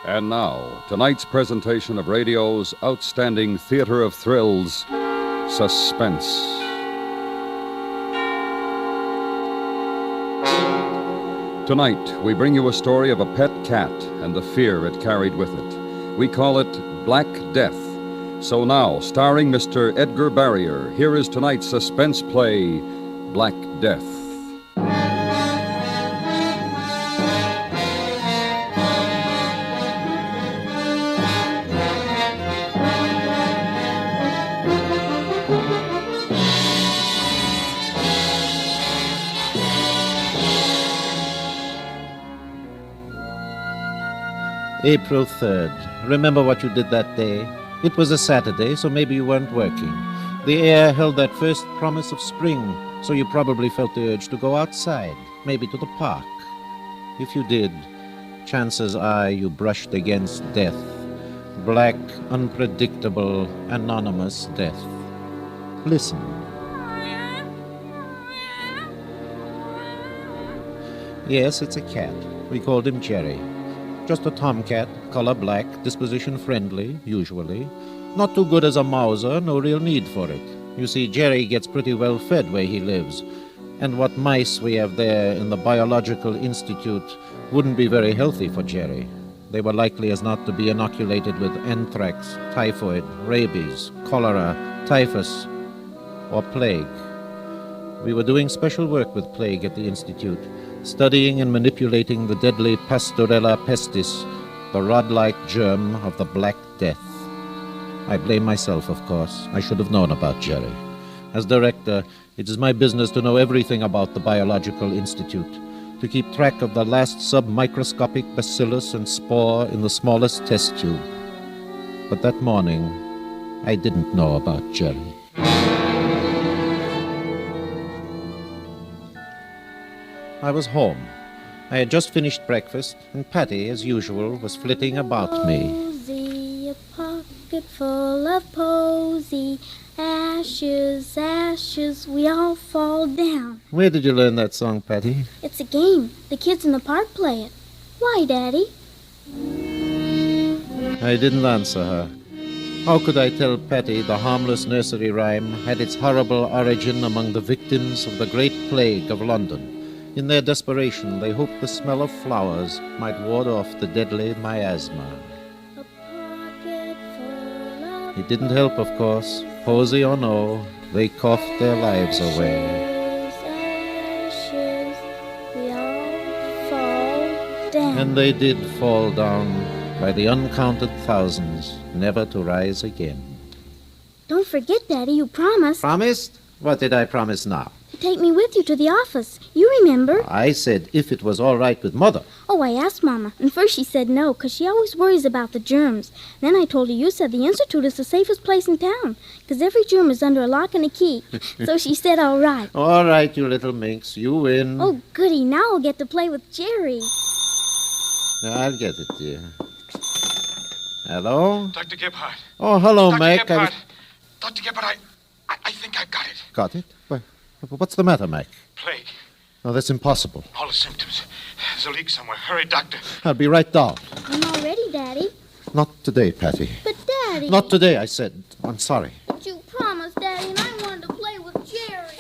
And now, tonight's presentation of radio's outstanding theater of thrills, Suspense. Tonight, we bring you a story of a pet cat and the fear it carried with it. We call it Black Death. So now, starring Mr. Edgar Barrier, here is tonight's suspense play, Black Death. April 3rd. Remember what you did that day? It was a Saturday, so maybe you weren't working. The air held that first promise of spring, so you probably felt the urge to go outside, maybe to the park. If you did, chances are you brushed against death. Black, unpredictable, anonymous death. Listen. Yes, it's a cat. We called him Jerry. Just a tomcat, color black, disposition friendly, usually. Not too good as a mouser, no real need for it. You see, Jerry gets pretty well fed where he lives. And what mice we have there in the Biological Institute wouldn't be very healthy for Jerry. They were likely as not to be inoculated with anthrax, typhoid, rabies, cholera, typhus, or plague. We were doing special work with plague at the Institute, studying and manipulating the deadly Pastorella pestis, the rod-like germ of the Black Death. I blame myself, of course. I should have known about Jerry. As director, it is my business to know everything about the Biological Institute, to keep track of the last submicroscopic bacillus and spore in the smallest test tube. But that morning, I didn't know about Jerry. I was home. I had just finished breakfast, and Patty, as usual, was flitting about me. Posy, a pocket full of posy, ashes, ashes, we all fall down. Where did you learn that song, Patty? It's a game. The kids in the park play it. Why, Daddy? I didn't answer her. How could I tell Patty the harmless nursery rhyme had its horrible origin among the victims of the Great Plague of London? In their desperation, they hoped the smell of flowers might ward off the deadly miasma. A pocket full of It didn't help, of course. Posy or no, they coughed their lives away. ashes, we all fall down. And they did fall down by the uncounted thousands, never to rise again. Don't forget, Daddy, you promised. Promised? What did I promise now? To take me with you to the office. You remember? I said if it was all right with Mother. Oh, I asked Mama, and first she said no, 'cause she always worries about the germs. Then I told her you said the Institute is the safest place in town, 'cause every germ is under a lock and a key. So she said all right. All right, you little minx, you win. Oh, goody, now I'll get to play with Jerry. I'll get it, dear. Hello? Dr. Gebhardt. Oh, hello, Dr. Mac. Gebhardt. Dr. Gebhardt, I think I've got it. Got it? What's the matter, Mac? Plague. Oh, that's impossible. All the symptoms. There's a leak somewhere. Hurry, doctor. I'll be right down. I'm all ready, Daddy. Not today, Patty. But, Daddy... Not today, I said. I'm sorry. But you promised, Daddy, and I wanted to play with Jerry.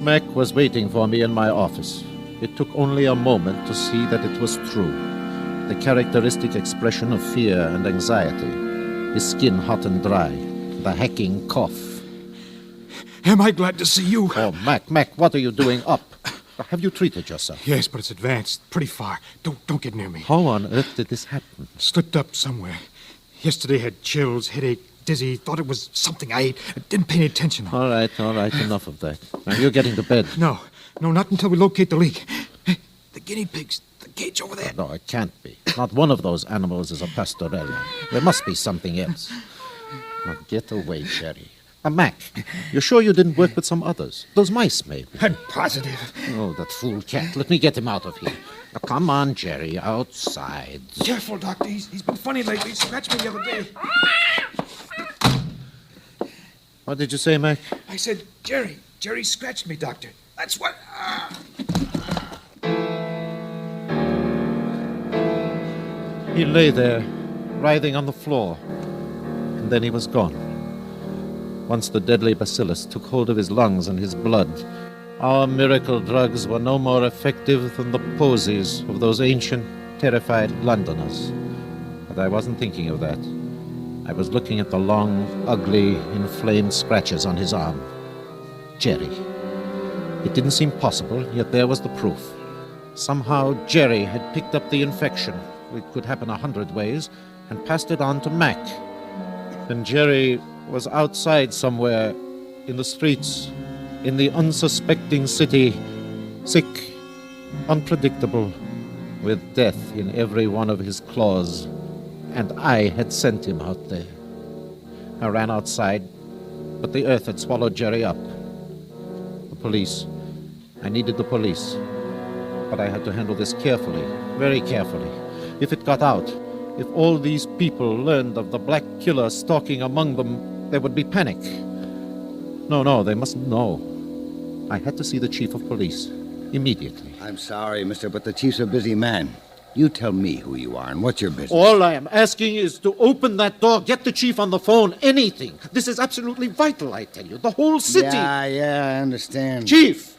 Mac was waiting for me in my office. It took only a moment to see that it was true. The characteristic expression of fear and anxiety. His skin hot and dry. The hacking cough. Am I glad to see you? Oh, Mac, what are you doing up? Have you treated yourself? Yes, but it's advanced. Pretty far. Don't get near me. How on earth did this happen? Slipped up somewhere. Yesterday had chills, headache, dizzy. Thought it was something I ate. Didn't pay any attention. All right. Enough of that. Now, you're getting to bed. No, not until we locate the leak. Hey, the guinea pigs. The cage over there. No, it can't be. Not one of those animals is a pastorella. There must be something else. Now, get away, Jerry. Mac, you're sure you didn't work with some others? Those mice, maybe? I'm positive. Oh, that fool cat. Let me get him out of here. Now, come on, Jerry, outside. Careful, Doctor. He's been funny lately. He scratched me the other day. What did you say, Mac? I said, Jerry. Jerry scratched me, Doctor. That's what... He lay there, writhing on the floor, and then he was gone. Once the deadly bacillus took hold of his lungs and his blood, our miracle drugs were no more effective than the posies of those ancient, terrified Londoners. But I wasn't thinking of that. I was looking at the long, ugly, inflamed scratches on his arm. Jerry. It didn't seem possible, yet there was the proof. Somehow Jerry had picked up the infection. It could happen 100 ways, and passed it on to Mac. Then Jerry was outside somewhere, in the streets, in the unsuspecting city, sick, unpredictable, with death in every one of his claws. And I had sent him out there. I ran outside, but the earth had swallowed Jerry up. The police. I needed the police. But I had to handle this carefully, very carefully. If it got out, if all these people learned of the black killer stalking among them, there would be panic. No, they mustn't know. I had to see the chief of police, immediately. I'm sorry, mister, but the chief's a busy man. You tell me who you are and what's your business. All I am asking is to open that door, get the chief on the phone, anything. This is absolutely vital, I tell you. The whole city. Yeah, I understand. Chief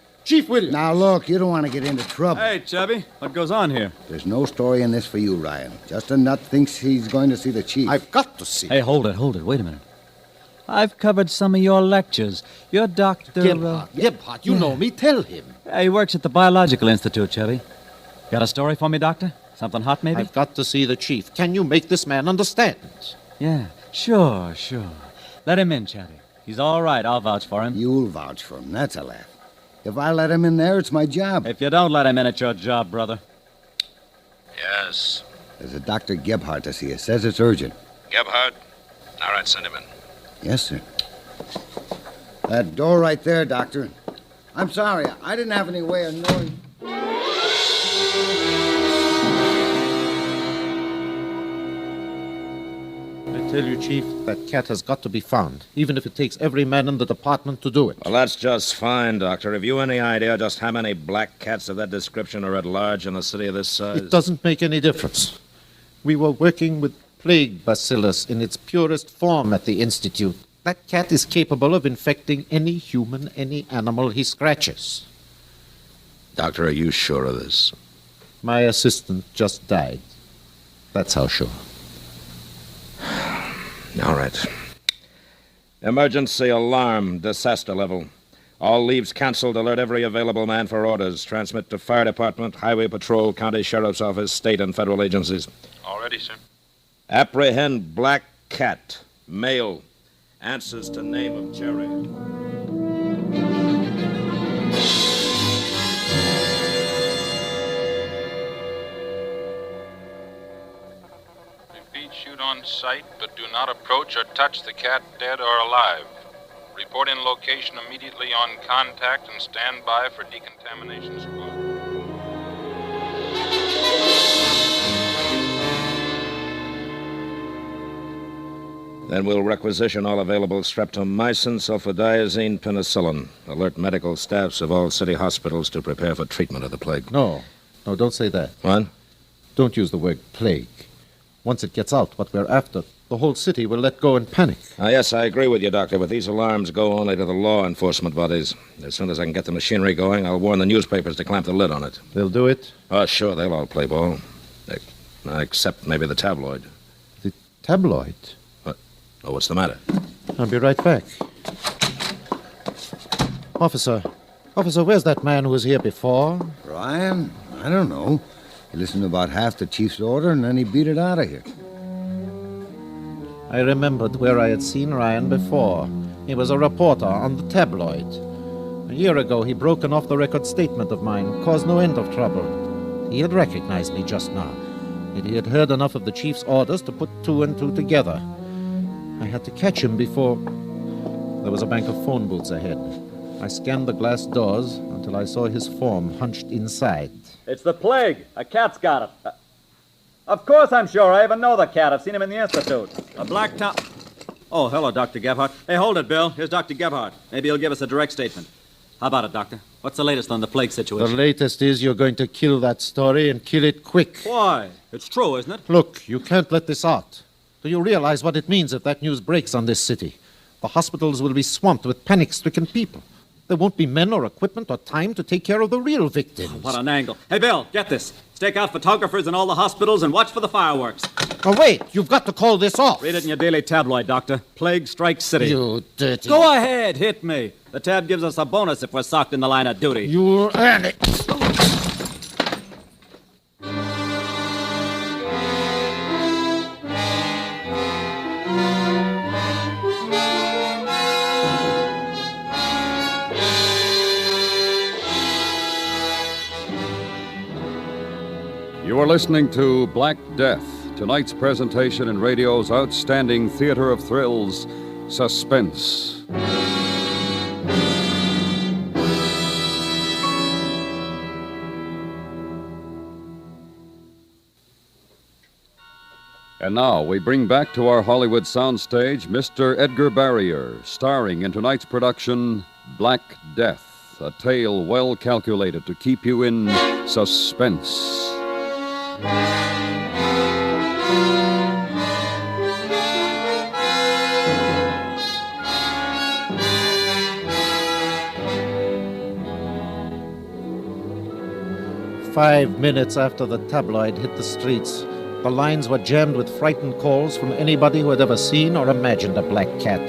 Williams. Now, look, you don't want to get into trouble. Hey, Chubby, what goes on here? There's no story in this for you, Ryan. Just a nut thinks he's going to see the chief. I've got to see. Hey, hold it. Wait a minute. I've covered some of your lectures. Your doctor... Gebhardt, you know me. Tell him. He works at the Biological Institute, Chubby. Got a story for me, Doctor? Something hot, maybe? I've got to see the chief. Can you make this man understand? Yeah, sure. Let him in, Chubby. He's all right. I'll vouch for him. You'll vouch for him. That's a laugh. If I let him in there, it's my job. If you don't let him in, it's your job, brother. Yes. There's a Dr. Gebhardt to see you. Says it's urgent. Gebhardt? All right, send him in. Yes, sir. That door right there, Doctor. I'm sorry. I didn't have any way of knowing... I tell you, Chief, that cat has got to be found, even if it takes every man in the department to do it. Well, that's just fine, Doctor. Have you any idea just how many black cats of that description are at large in a city of this size? It doesn't make any difference. We were working with plague bacillus in its purest form at the Institute. That cat is capable of infecting any human, any animal he scratches. Doctor, are you sure of this? My assistant just died. That's how sure. All right. Emergency alarm, disaster level. All leaves canceled. Alert every available man for orders. Transmit to fire department, highway patrol, county sheriff's office, state and federal agencies. All ready, sir. Apprehend black cat, male. Answers to name of Jerry. Repeat, shoot on sight, but do not approach or touch the cat, dead or alive. Report in location immediately on contact and stand by for decontamination squad. Then we'll requisition all available streptomycin, sulfadiazine, penicillin. Alert medical staffs of all city hospitals to prepare for treatment of the plague. No, don't say that. What? Don't use the word plague. Once it gets out what we're after, the whole city will let go in panic. Yes, I agree with you, Doctor, but these alarms go only to the law enforcement bodies. As soon as I can get the machinery going, I'll warn the newspapers to clamp the lid on it. They'll do it? Oh, sure, they'll all play ball. Except maybe the tabloid. The tabloid? Oh, what's the matter? I'll be right back. Officer, where's that man who was here before? Ryan? I don't know. He listened to about half the chief's order, and then he beat it out of here. I remembered where I had seen Ryan before. He was a reporter on the tabloid. A year ago, he broke an off-the-record statement of mine, caused no end of trouble. He had recognized me just now, and he had heard enough of the chief's orders to put two and two together. I had to catch him before... There was a bank of phone booths ahead. I scanned the glass doors until I saw his form hunched inside. It's the plague. A cat's got it. Of course I'm sure. I even know the cat. I've seen him in the Institute. A black top... Oh, hello, Dr. Gebhardt. Hey, hold it, Bill. Here's Dr. Gebhardt. Maybe he'll give us a direct statement. How about it, Doctor? What's the latest on the plague situation? The latest is you're going to kill that story and kill it quick. Why? It's true, isn't it? Look, you can't let this out. Do you realize what it means if that news breaks on this city? The hospitals will be swamped with panic-stricken people. There won't be men or equipment or time to take care of the real victims. What an angle. Hey, Bill, get this. Stake out photographers in all the hospitals and watch for the fireworks. Oh, wait, you've got to call this off. Read it in your daily tabloid, Doctor. Plague strikes city. You dirty... Go ahead, hit me. The tab gives us a bonus if we're socked in the line of duty. You'll earn it. You are listening to Black Death, tonight's presentation in radio's outstanding theater of thrills, Suspense. And now we bring back to our Hollywood soundstage Mr. Edgar Barrier, starring in tonight's production, Black Death, a tale well calculated to keep you in suspense. Five minutes after the tabloid hit the streets, the lines were jammed with frightened calls from anybody who had ever seen or imagined a black cat.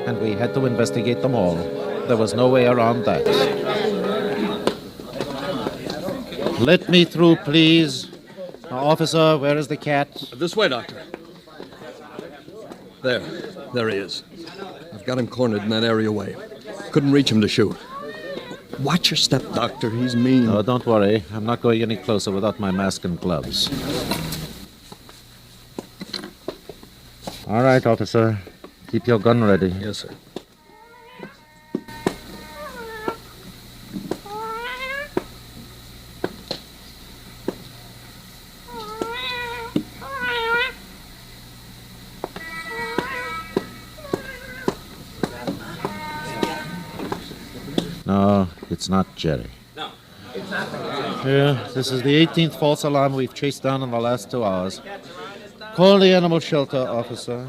And we had to investigate them all. There was no way around that. Let me through, please. Now, officer, where is the cat? This way, Doctor. There he is. I've got him cornered in that areaway. Couldn't reach him to shoot. Watch your step, Doctor. He's mean. Oh, don't worry. I'm not going any closer without my mask and gloves. All right, officer. Keep your gun ready. Yes, sir. No, it's not Jerry. No. Yeah, this is the 18th false alarm we've chased down in the last 2 hours. Call the animal shelter, officer.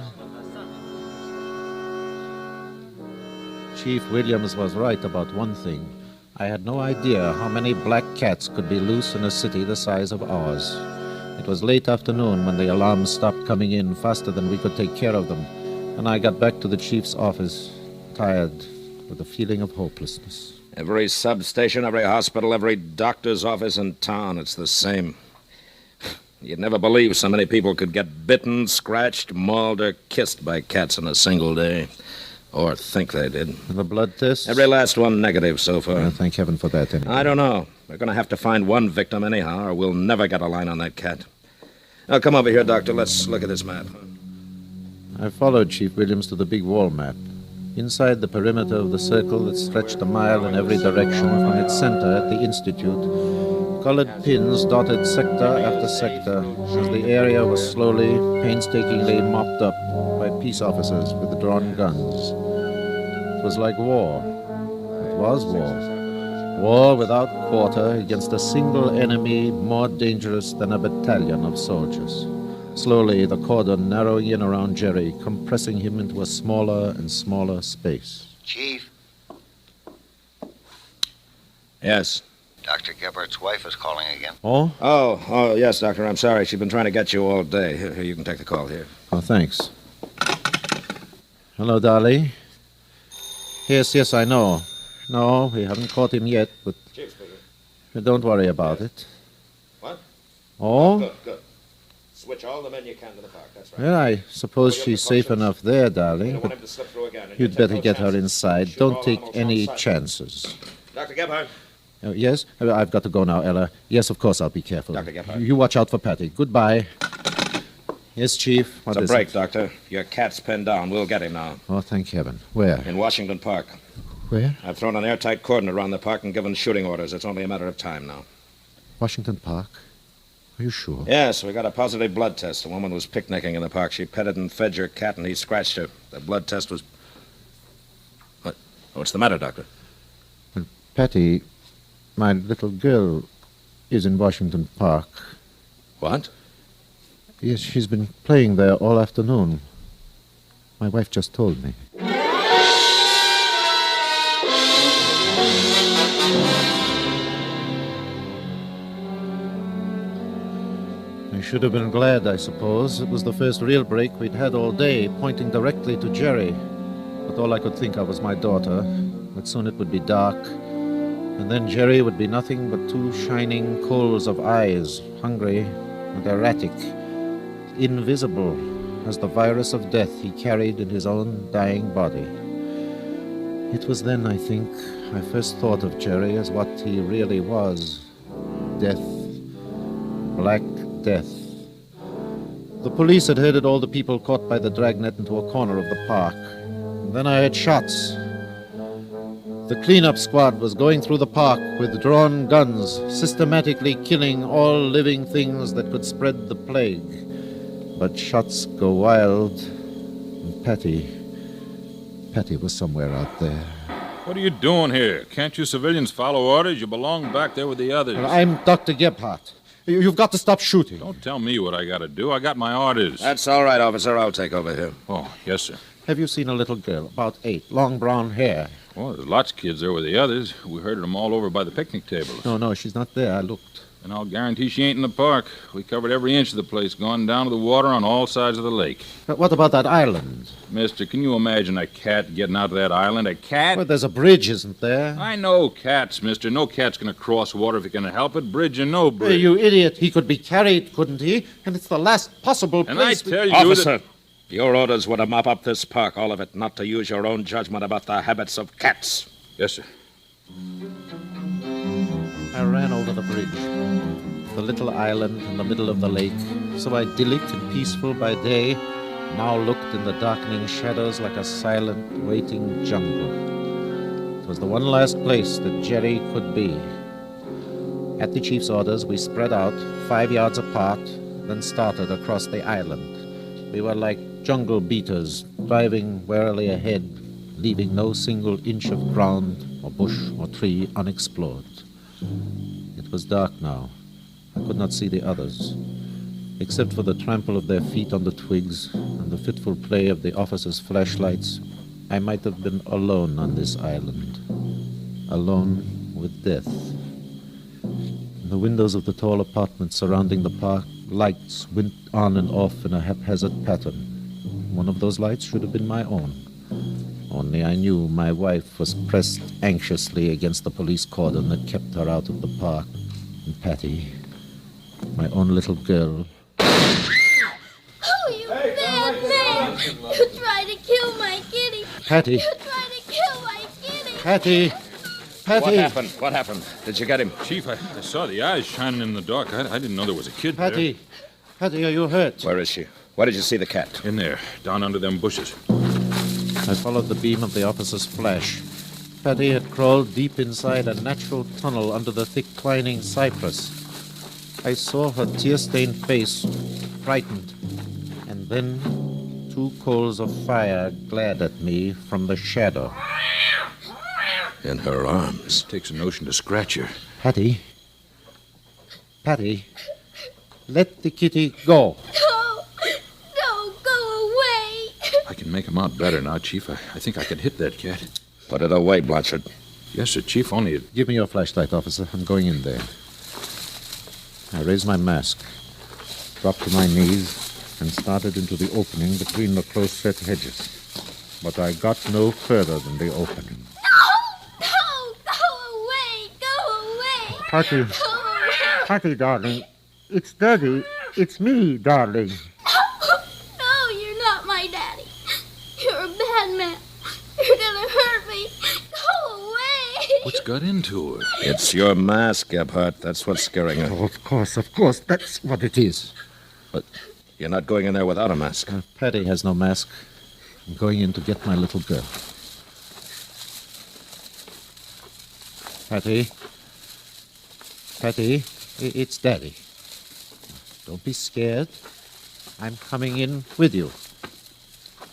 Chief Williams was right about one thing. I had no idea how many black cats could be loose in a city the size of ours. It was late afternoon when the alarms stopped coming in faster than we could take care of them, and I got back to the chief's office, tired, with a feeling of hopelessness. Every substation, every hospital, every doctor's office in town, it's the same. You'd never believe so many people could get bitten, scratched, mauled, or kissed by cats in a single day. Or think they did. And the blood tests? Every last one negative so far. Thank heaven for that, anyway. I don't know. We're going to have to find one victim anyhow, or we'll never get a line on that cat. Now, come over here, Doctor. Let's look at this map. I followed Chief Williams to the big wall map. Inside the perimeter of the circle that stretched a mile in every direction from its center at the Institute, colored pins dotted sector after sector as the area was slowly, painstakingly mopped up by peace officers with drawn guns. It was like war. It was war. War without quarter against a single enemy more dangerous than a battalion of soldiers. Slowly, the cordon narrowing in around Jerry, compressing him into a smaller and smaller space. Chief, Yes. Dr. Gebhardt's wife is calling again. Oh? Oh, yes, Doctor. I'm sorry. She's been trying to get you all day. Here, you can take the call here. Oh, thanks. Hello, Dolly. Yes, I know. No, we haven't caught him yet, but don't worry about it. What? Oh? Good. Switch all the men you can to the park. That's right. Well, I suppose she's safe enough there, You darling, don't want but him to slip through again. and you'd you take better no get her chances. inside. Shoot Don't all take animals any outside. chances. Dr. Gebhardt. Yes? I've got to go now, Ella. Yes, of course, I'll be careful. Dr. Gebhardt. You watch out for Patty. Goodbye. Yes, Chief. What It's a is break, it? Doctor. Your cat's pinned down. We'll get him now. Oh, thank heaven. Where? In Washington Park. Where? I've thrown an airtight cordon around the park and given shooting orders. It's only a matter of time now. Washington Park. Are you sure? Yes, we got a positive blood test. The woman was picnicking in the park. She petted and fed your cat, and he scratched her. The blood test was... What? What's the matter, Doctor? Well, Patty, my little girl, is in Washington Park. What? Yes, she's been playing there all afternoon. My wife just told me. I should have been glad, I suppose. It was the first real break we'd had all day, pointing directly to Jerry. But all I could think of was my daughter. But soon it would be dark, and then Jerry would be nothing but two shining coals of eyes, hungry and erratic, invisible as the virus of death he carried in his own dying body. It was then, I think, I first thought of Jerry as what he really was. Death. Black death. The police had herded all the people caught by the dragnet into a corner of the park. And then I heard shots. The cleanup squad was going through the park with drawn guns, systematically killing all living things that could spread the plague. But shots go wild, and Patty was somewhere out there. What are you doing here? Can't you civilians follow orders? You belong back there with the others. Well, I'm Dr. Gebhardt. You've got to stop shooting. Don't tell me what I got to do. I got my orders. That's all right, officer. I'll take over here. Oh, yes, sir. Have you seen a little girl, about 8, long brown hair? Well, there's lots of kids there with the others. We herded them all over by the picnic tables. No, she's not there. I looked. And I'll guarantee she ain't in the park. We covered every inch of the place, gone down to the water on all sides of the lake. But what about that island? Mister, can you imagine a cat getting out to that island? A cat? Well, there's a bridge, isn't there? I know cats, mister. No cat's gonna cross water if he can help it. Bridge or no bridge. Hey, you idiot. He could be carried, couldn't he? And it's the last possible and place... I tell you Officer, that... your orders were to mop up this park, all of it, not to use your own judgment about the habits of cats. Yes, sir. I ran over the bridge. The little island in the middle of the lake, so idyllic and peaceful by day, now looked in the darkening shadows like a silent, waiting jungle. It was the one last place that Jerry could be. At the chief's orders, we spread out 5 yards apart, then started across the island. We were like jungle beaters, driving warily ahead, leaving no single inch of ground or bush or tree unexplored. It was dark now. I could not see the others. Except for the trample of their feet on the twigs and the fitful play of the officers' flashlights, I might have been alone on this island. Alone with death. In the windows of the tall apartments surrounding the park, lights went on and off in a haphazard pattern. One of those lights should have been my own. Only I knew my wife was pressed anxiously against the police cordon that kept her out of the park. And Patty, my own little girl. Oh, you bad man! You tried to kill my kitty! Patty! You tried to kill my kitty! Patty! What happened? Did you get him? Chief, I saw the eyes shining in the dark. I didn't know there was a kid Patty! Patty, are you hurt? Where is she? Where did you see the cat? there. In there, down under them bushes. I followed the beam of the officer's flash. Patty had crawled deep inside a natural tunnel under the thick twining cypress. I saw her tear-stained face, frightened, and then 2 coals of fire glared at me from the shadow. In her arms. Takes a notion to scratch her. Patty, let the kitty go. No, go away! I can make him out better now, Chief. I think I could hit that cat. Put it away, Blanchard. Yes, sir, Chief, only it... Give me your flashlight, officer. I'm going in there. I raised my mask, dropped to my knees, and started into the opening between the close-set hedges. But I got no further than the opening. No! Go away! Go away! Patty, Go away! Patty, darling. It's Daddy. It's me, darling. No, you're not my daddy. You're a bad man. You're gonna hurt me. Go away! What's got into her? It's your mask, Gebhardt. That's what's scaring her. Oh, of course. That's what it is. But you're not going in there without a mask. Patty has no mask. I'm going in to get my little girl. Patty, it's Daddy. Don't be scared. I'm coming in with you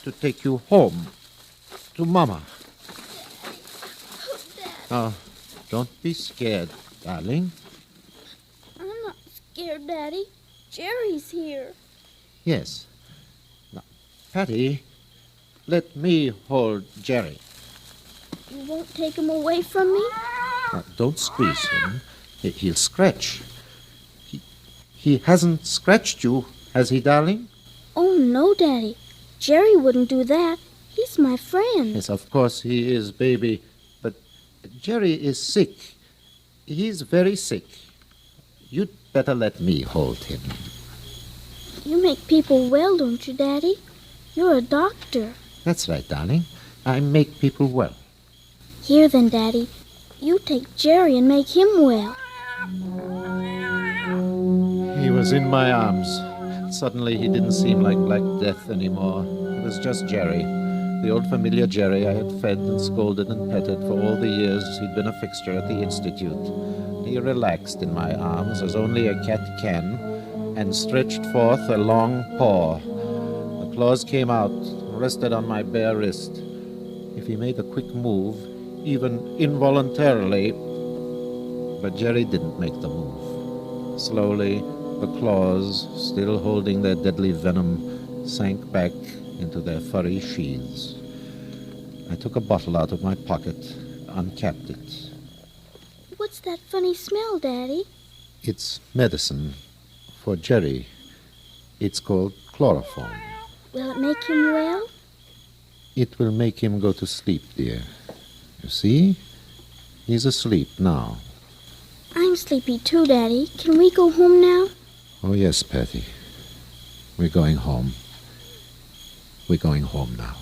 to take you home to Mama. Now, don't be scared, darling. I'm not scared, Daddy. Jerry's here. Yes. Now, Patty, let me hold Jerry. You won't take him away from me? Now, don't squeeze him. He'll scratch. He hasn't scratched you, has he, darling? Oh, no, Daddy. Jerry wouldn't do that. He's my friend. Yes, of course he is, baby. But Jerry is sick. He's very sick. You'd better let me hold him. You make people well, don't you, Daddy? You're a doctor. That's right, darling. I make people well. Here then, Daddy. You take Jerry and make him well. He was in my arms. Suddenly he didn't seem like Black Death anymore. It was just Jerry. The old familiar Jerry I had fed and scolded and petted for all the years he'd been a fixture at the Institute. He relaxed in my arms as only a cat can, and stretched forth a long paw. The claws came out, rested on my bare wrist. If he made a quick move, even involuntarily, but Jerry didn't make the move. Slowly, the claws, still holding their deadly venom, sank back into their furry sheaths. I took a bottle out of my pocket, uncapped it. What's that funny smell, Daddy? It's medicine for Jerry. It's called chloroform. Will it make him well? It will make him go to sleep, dear. You see? He's asleep now. I'm sleepy too, Daddy. Can we go home now? Oh, yes, Patty. We're going home. We're going home now.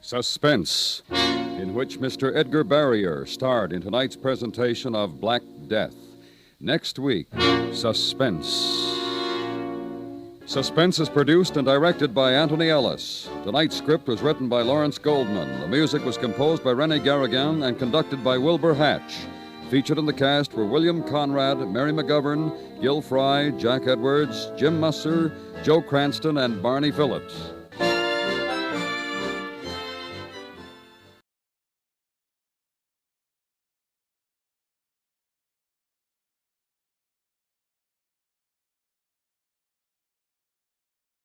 Suspense, in which Mr. Edgar Barrier starred in tonight's presentation of Black Death. Next week, Suspense. Suspense is produced and directed by Anthony Ellis. Tonight's script was written by Lawrence Goldman. The music was composed by René Garrigan and conducted by Wilbur Hatch. Featured in the cast were William Conrad, Mary McGovern, Gil Fry, Jack Edwards, Jim Musser, Joe Cranston, and Barney Phillips.